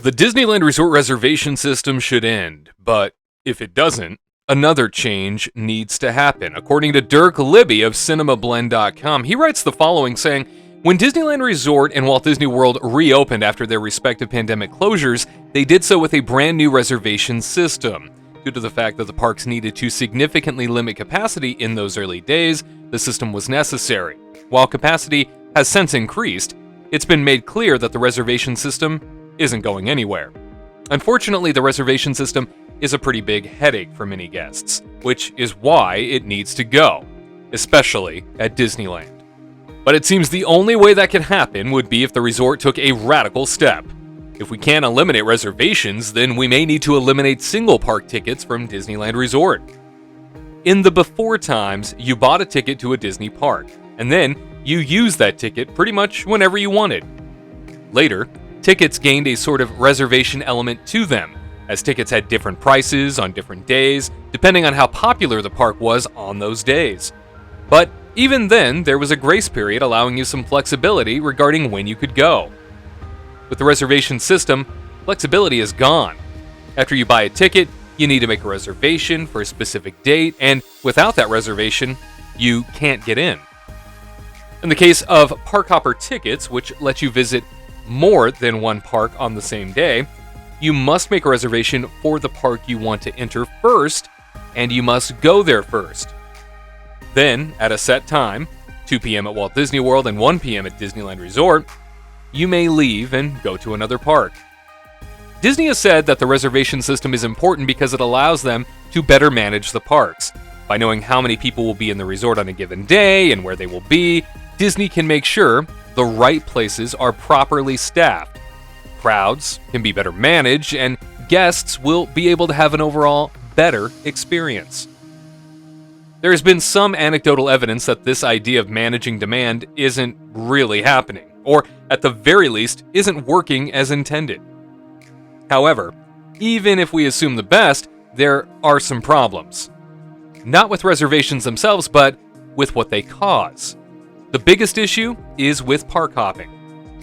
The Disneyland Resort reservation system should end, but if it doesn't, another change needs to happen. According to Dirk Libby of CinemaBlend.com, he writes the following saying, when Disneyland Resort and Walt Disney World reopened after their respective pandemic closures, they did so with a brand new reservation system. Due to the fact that the parks needed to significantly limit capacity in those early days, the system was necessary. While capacity has since increased, it's been made clear that the reservation system isn't going anywhere. Unfortunately, the reservation system is a pretty big headache for many guests, which is why it needs to go, especially at Disneyland. But it seems the only way that can happen would be if the resort took a radical step. If we can't eliminate reservations, then we may need to eliminate single park tickets from Disneyland Resort. In the before times, you bought a ticket to a Disney park, and then you used that ticket pretty much whenever you wanted. Later, tickets gained a sort of reservation element to them, as tickets had different prices on different days, depending on how popular the park was on those days. But even then, there was a grace period allowing you some flexibility regarding when you could go. With the reservation system, flexibility is gone. After you buy a ticket, you need to make a reservation for a specific date, and without that reservation, you can't get in. In the case of Park Hopper tickets, which let you visit more than one park on the same day, you must make a reservation for the park you want to enter first, and you must go there first. Then, at a set time, 2 p.m. at Walt Disney World and 1 p.m. at Disneyland Resort, you may leave and go to another park. Disney has said that the reservation system is important because it allows them to better manage the parks. By knowing how many people will be in the resort on a given day and where they will be, Disney can make sure the right places are properly staffed. Crowds can be better managed, and guests will be able to have an overall better experience. There has been some anecdotal evidence that this idea of managing demand isn't really happening, or at the very least, isn't working as intended. However, even if we assume the best, there are some problems. Not with reservations themselves, but with what they cause. The biggest issue is with park hopping.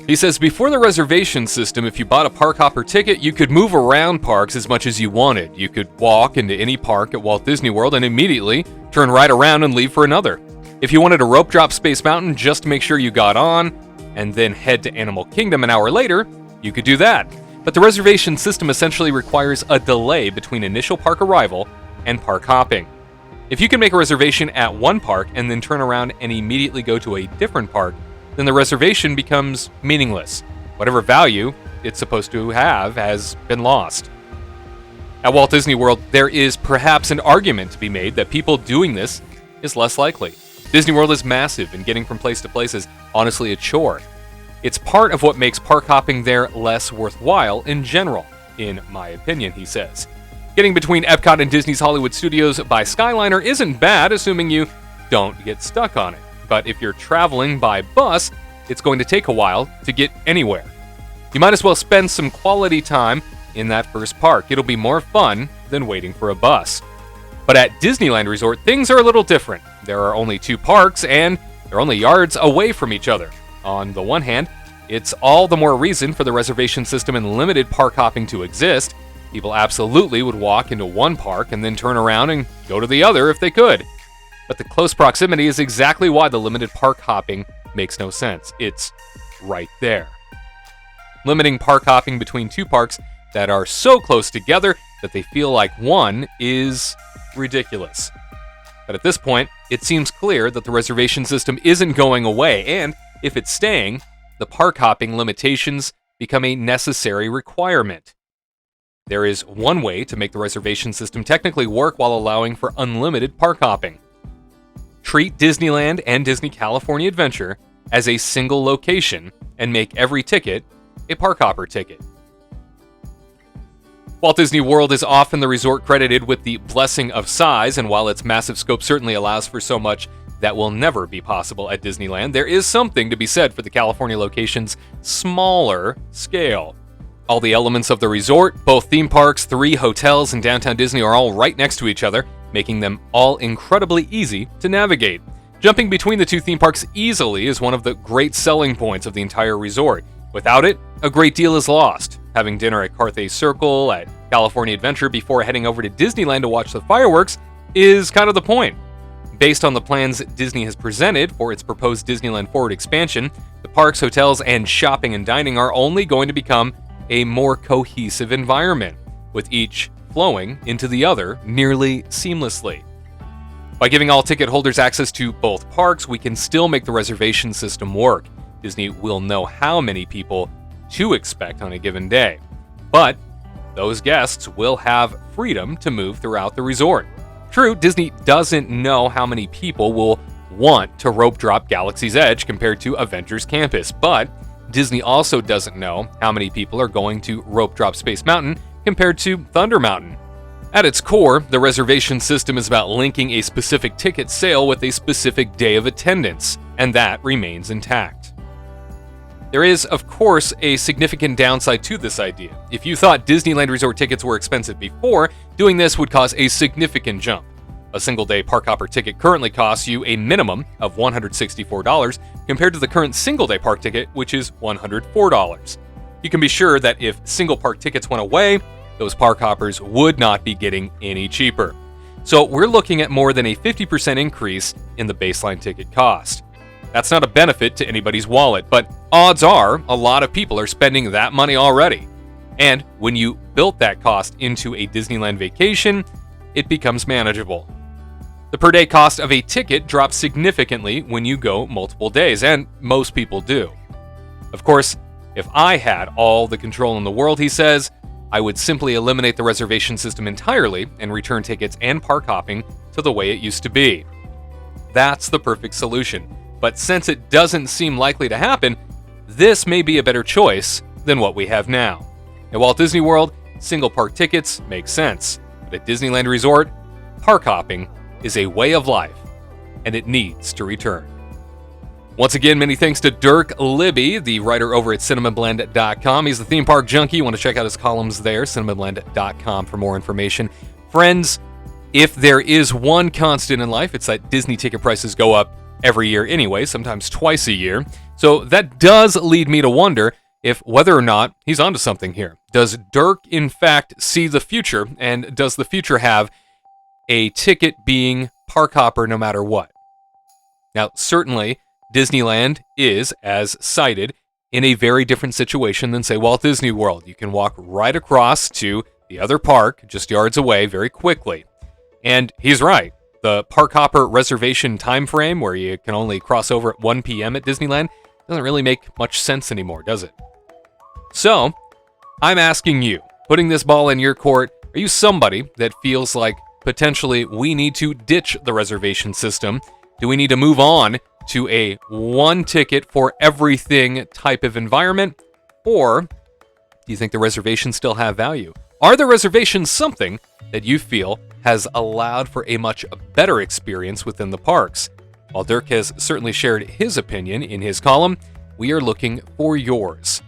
He says before the reservation system, if you bought a Park Hopper ticket, you could move around parks as much as you wanted. You could walk into any park at Walt Disney World and immediately turn right around and leave for another. If you wanted to rope drop Space Mountain just to make sure you got on, and then head to Animal Kingdom an hour later, you could do that. But the reservation system essentially requires a delay between initial park arrival and park hopping. If you can make a reservation at one park and then turn around and immediately go to a different park, then the reservation becomes meaningless. Whatever value it's supposed to have has been lost. At Walt Disney World, there is perhaps an argument to be made that people doing this is less likely. Disney World is massive, and getting from place to place is honestly a chore. It's part of what makes park hopping there less worthwhile in general, in my opinion, he says. Getting between Epcot and Disney's Hollywood Studios by Skyliner isn't bad, assuming you don't get stuck on it. But if you're traveling by bus, it's going to take a while to get anywhere. You might as well spend some quality time in that first park. It'll be more fun than waiting for a bus. But at Disneyland Resort, things are a little different. There are only 2 parks, and they're only yards away from each other. On the one hand, it's all the more reason for the reservation system and limited park hopping to exist. People absolutely would walk into one park and then turn around and go to the other if they could. But the close proximity is exactly why the limited park hopping makes no sense. It's right there. Limiting park hopping between 2 parks that are so close together that they feel like one is ridiculous. But at this point, it seems clear that the reservation system isn't going away, and if it's staying, the park hopping limitations become a necessary requirement. There is one way to make the reservation system technically work while allowing for unlimited park hopping. Treat Disneyland and Disney California Adventure as a single location and make every ticket a Park Hopper ticket. Walt Disney World is often the resort credited with the blessing of size, and while its massive scope certainly allows for so much that will never be possible at Disneyland, there is something to be said for the California location's smaller scale. All the elements of the resort, both theme parks, 3 hotels, and downtown Disney are all right next to each other, making them all incredibly easy to navigate. Jumping between the 2 theme parks easily is one of the great selling points of the entire resort. Without it, a great deal is lost. having dinner at Carthay Circle at California Adventure before heading over to Disneyland to watch the fireworks is kind of the point. Based on the plans Disney has presented for its proposed Disneyland Forward expansion, the parks, hotels, and shopping and dining are only going to become a more cohesive environment, with each flowing into the other nearly seamlessly. By giving all ticket holders access to both parks, we can still make the reservation system work. Disney will know how many people to expect on a given day, but those guests will have freedom to move throughout the resort. True, Disney doesn't know how many people will want to rope drop Galaxy's Edge compared to Avengers Campus, but Disney also doesn't know how many people are going to rope drop Space Mountain compared to Thunder Mountain. At its core, the reservation system is about linking a specific ticket sale with a specific day of attendance, and that remains intact. There is, of course, a significant downside to this idea. If you thought Disneyland Resort tickets were expensive before, doing this would cause a significant jump. A single-day park hopper ticket currently costs you a minimum of $164 compared to the current single-day park ticket, which is $104. You can be sure that if single park tickets went away, those park hoppers would not be getting any cheaper. So we're looking at more than a 50% increase in the baseline ticket cost. That's not a benefit to anybody's wallet, but odds are a lot of people are spending that money already. And when you built that cost into a Disneyland vacation, it becomes manageable. The per day cost of a ticket drops significantly when you go multiple days, and most people do. Of course, if I had all the control in the world, he says, I would simply eliminate the reservation system entirely and return tickets and park hopping to the way it used to be. That's the perfect solution. But since it doesn't seem likely to happen, this may be a better choice than what we have now. At Walt Disney World, single park tickets make sense. But at Disneyland Resort, park hopping is a way of life, and it needs to return. Once again, many thanks to Dirk Libby, the writer over at cinemablend.com. He's the theme park junkie. You want to check out his columns there, cinemablend.com, for more information. Friends, if there is one constant in life, it's that Disney ticket prices go up every year anyway, sometimes twice a year. So that does lead me to wonder if whether or not he's onto something here. Does Dirk, in fact, see the future, and does the future have a ticket being park hopper no matter what? Now, certainly, Disneyland is, as cited, in a very different situation than, say, Walt Disney World. You can walk right across to the other park, just yards away, very quickly. And he's right. The park hopper reservation time frame, where you can only cross over at 1 p.m. at Disneyland, doesn't really make much sense anymore, does it? So, I'm asking you, putting this ball in your court, are you somebody that feels like potentially we need to ditch the reservation system? Do we need to move on to a one ticket for everything type of environment? Or do you think the reservations still have value? Are the reservations something that you feel has allowed for a much better experience within the parks? While Dirk has certainly shared his opinion in his column, we are looking for yours,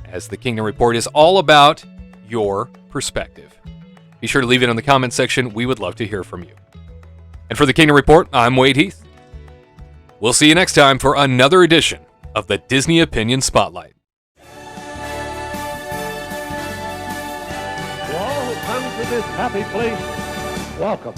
as the Kingdom Report is all about your perspective. Be sure to leave it in the comment section. We would love to hear from you. And for the Kingdom Report, I'm Wade Heath. We'll see you next time for another edition of the Disney Opinion Spotlight. To all who come to this happy place, welcome.